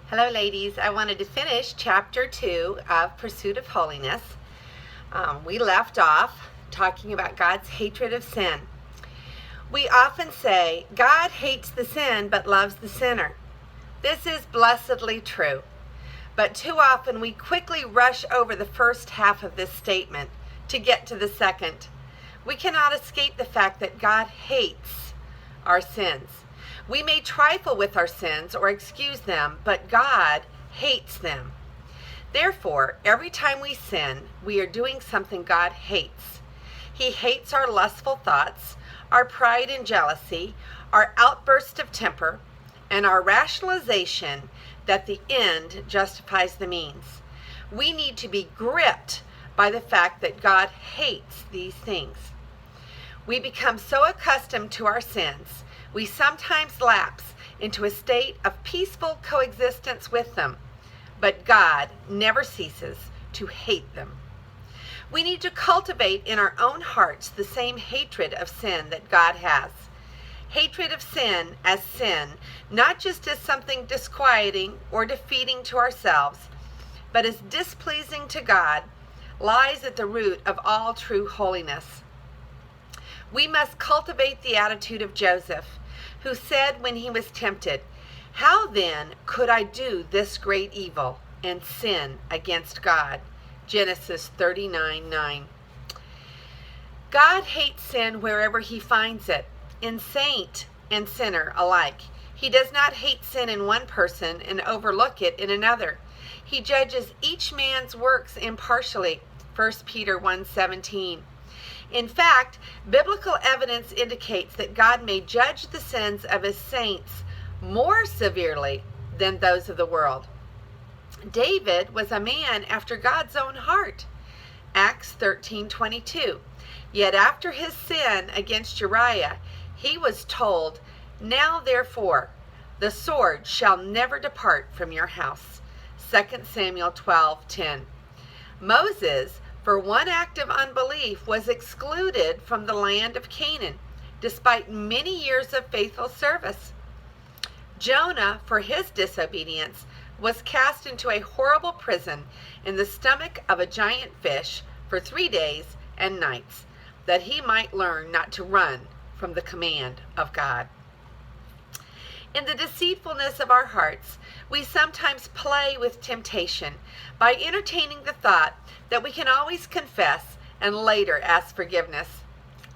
Hello ladies, I wanted to finish chapter 2 of Pursuit of Holiness. We left off talking about God's hatred of sin. We often say, God hates the sin but loves the sinner. This is blessedly true. But too often we quickly rush over the first half of this statement to get to the second. We cannot escape the fact that God hates our sins. We may trifle with our sins or excuse them, but God hates them. Therefore, every time we sin, we are doing something God hates. He hates our lustful thoughts, our pride and jealousy, our outburst of temper, and our rationalization that the end justifies the means. We need to be gripped by the fact that God hates these things. We become so accustomed to our sins, we sometimes lapse into a state of peaceful coexistence with them, but God never ceases to hate them. We need to cultivate in our own hearts the same hatred of sin that God has. Hatred of sin, not just as something disquieting or defeating to ourselves, but as displeasing to God, lies at the root of all true holiness. We must cultivate the attitude of Joseph, who said when he was tempted, "How then could I do this great evil and sin against God?" Genesis 39:9. God hates sin wherever he finds it, in saint and sinner alike. He does not hate sin in one person and overlook it in another. He judges each man's works impartially, 1 Peter 1:17. In fact, biblical evidence indicates that God may judge the sins of his saints more severely than those of the world. David was a man after God's own heart. Acts 13:22. Yet after his sin against Uriah, he was told, "Now therefore, the sword shall never depart from your house." 2 Samuel 12:10. Moses, for one act of unbelief, was excluded from the land of Canaan, despite many years of faithful service. Jonah, for his disobedience, was cast into a horrible prison in the stomach of a giant fish for 3 days and nights, that he might learn not to run from the command of God. In the deceitfulness of our hearts, we sometimes play with temptation by entertaining the thought that we can always confess and later ask forgiveness.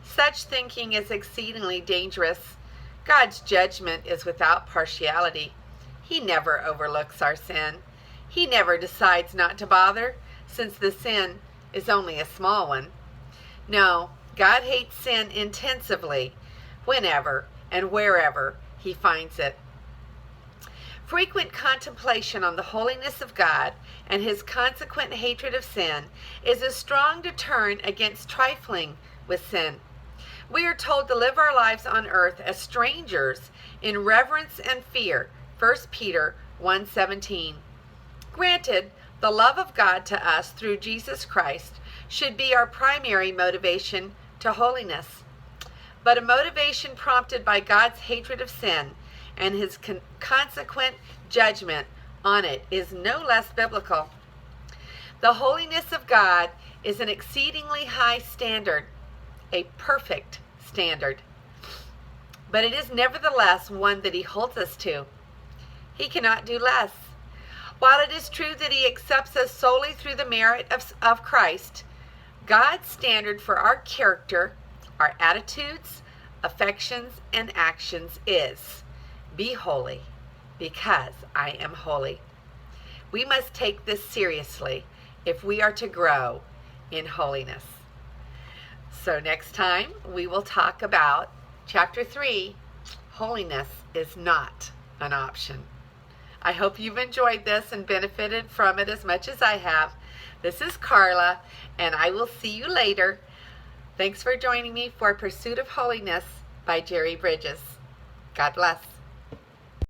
Such thinking is exceedingly dangerous. God's judgment is without partiality. He never overlooks our sin. He never decides not to bother, since the sin is only a small one. No, God hates sin intensively whenever and wherever he finds it. Frequent contemplation on the holiness of God and his consequent hatred of sin is a strong deterrent against trifling with sin. We are told to live our lives on earth as strangers in reverence and fear, 1 Peter 1:17. Granted, the love of God to us through Jesus Christ should be our primary motivation to holiness. But a motivation prompted by God's hatred of sin and his consequent judgment on it is no less biblical. The holiness of God is an exceedingly high standard, a perfect standard. But it is nevertheless one that he holds us to. He cannot do less. While it is true that he accepts us solely through the merit of Christ, God's standard for our character, our attitudes, affections, and actions is, "Be holy, because I am holy." We must take this seriously if we are to grow in holiness. So next time we will talk about chapter 3, Holiness is not an option. I hope you've enjoyed this and benefited from it as much as I have. This is Carla, and I will see you later. Thanks for joining me for Pursuit of Holiness by Jerry Bridges. God bless.